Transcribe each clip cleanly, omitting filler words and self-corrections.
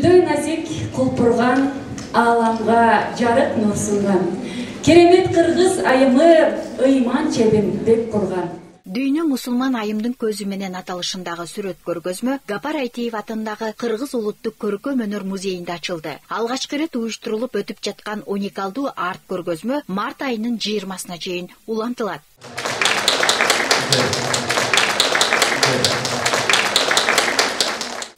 гүлдөй назик кулпурган, ааламга жарык нур сунган. Керемет кыргыз айымы ыйман чебин деп курган. Дүйнө мусулман айымдын көзү менен аталышындагы сүрөт көргөзмө Гапар Айтиев атындагы Кыргыз улуттук көркөм өнөр музейинде ачылды. Алгачкы ирет уюштурулуп өтүп жаткан уникалдуу арт көргөзмө март айынын 20-сына чейин улантылат.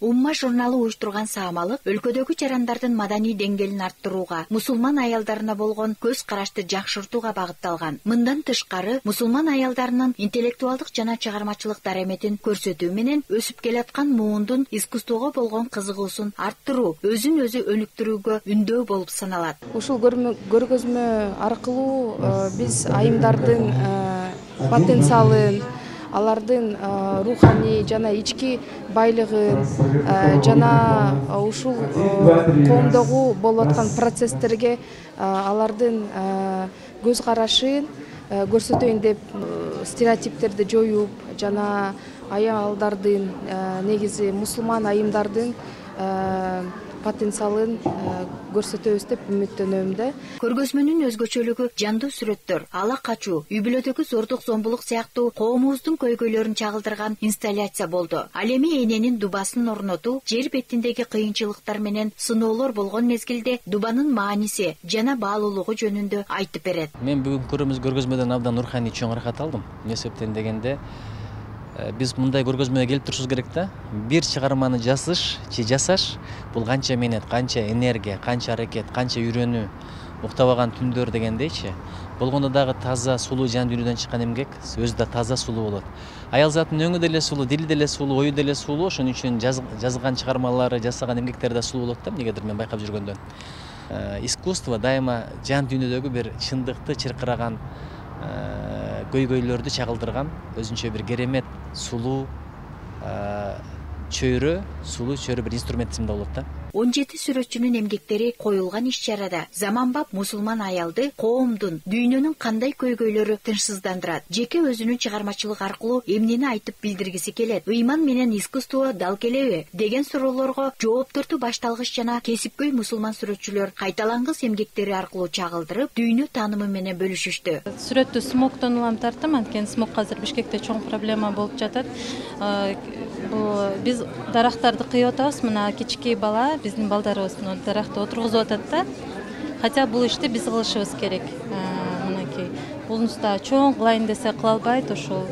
Умма журналы уюштурган саамалык өлкөдөгү жарандардын маданий деңгээлин арттырууга, мусулман аялдарына болгон көз карашты жакшыртууга багытталган. Мындан тышкары, мусулман аялдарынын интеллектуалдык жана чыгармачылык дараметин көрсөтүү менен өсүп келаткан муундун искусствого болгон кызыгуусун арттыруу, өзүн өзү өнүктүрүүгө үндөө болуп саналат. Ушул көргөзмө аркылуу биз айымдардын потенциалын, алардын руханий жана ички байлыгын жана ушул коомдогу болуп аткан процесстерге алардын көз карашын көрсөтөйүн деп стереотиптерди жоюп жана аялдардын негизи мусулман айымдардын потенциалын көрсөтөбүз деп үмүттөнөм да. Көргөзмөнүн өзгөчөлүгү жандуу сүрөттөр, ала качуу, үй бүлөдөгү зордук зомбулук сыяктуу коомубуздун көйгөйлөрүн чагылдырган инсталляция болду. Ал эми эненин дубасын орнотуу, жер бетиндеги кыйынчылыктар менен сыноолор болгон мезгилде дубанын мааниси жана баалуулугу жөнүндө айтып берет. Мен бүгүн көргөзмөдөн абдан руханий чоң ырахат алдым. Эмне себептен дегенде биз мындай көргөзмөгө келип турушубуз керек да. Бир чыгарманы жасаш бул канча менет, канча энергия, канча аракет, канча үйрөнүү, уктабаган түндөр дегендейчи. Болгондо дагы таза, сулуу жан дүйнөдөн чыккан эмгек өзү да таза, сулуу болот. Аял затынын өңү деле сулуу, дили деле сулуу, ою деле сулуу, ошон үчүн жазган чыгармалары, жасаган эмгектери да сулуу болот да, эмнегедир мен байкап жүргөндөн. Искусство дайыма жан дүйнөдөгү бир чындыкты чыркыраган, көйгөйлөрдү чагылдырган, өзүнчө бир керемет сулуу чөйрө бир инструмент сымда болот да. 17 сүрөтчүнүн эмгектери коюлган иш-чарада заманбап мусулман аялды коомдун, дүйнөнүн кандай көйгөйлөрү тынчсыздандырат, жеке өзүнүн чыгармачылык аркылуу эмнени айтып билдиргиси келет, ыйман менен искусство дал келеби деген суроолорго жоопторду башталгыч жана кесипкөй мусулман сүрөтчүлөр кайталангыс эмгектери аркылуу чагылдырып, дүйнө таанымы менен бөлүшүштү. Сүрөттү смогдон улам тарттым, анткени смог азыр Бишкекте чоң проблема болуп жатат. Биз дарактарды кыйып атабыз, мына кички бала биздин балдарыбыз даракты отургузуп атат да. Хотя бул ишти биз кылышыбыз керек. Мынакей булнуста чоң кылайын десе кыла албайт, ушул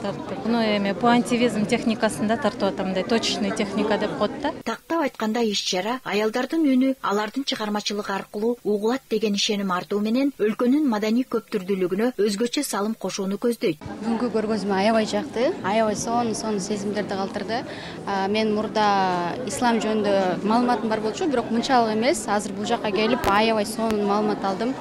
тарттык. Буну эми пуантивизм техникасында тартып атам, мындай точечный техника деп коет да. Тактап айтканда иш-чара аялдардын үнү алардын чыгармачылыгы аркылуу угулат деген ишеним артуу менен өлкөнүн маданий көптүрдүүлүгүнө өзгөчө салым кошууну көздөйт. Бүгүнкү көргөзмө аябай жакты, аябай сонун сезимдерди калтырды. Мен мурда ислам жөнүндө маалыматым бар болчу, бирок мынчалык эмес. Азыр бул жакка келип аябай сонун маалымат алдым.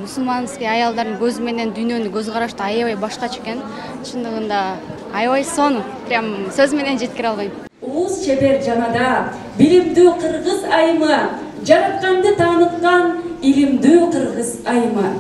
Мусулманский аялдардын көзү менен дүйнөнү көз карашты аябай башкача экен. Чындыгында аябай сонун, прям сөз менен жеткире албайм. Уус чебер жанада билимдүү кыргыз айымы, жаратканды тааныткан илимдүү кыргыз айымы.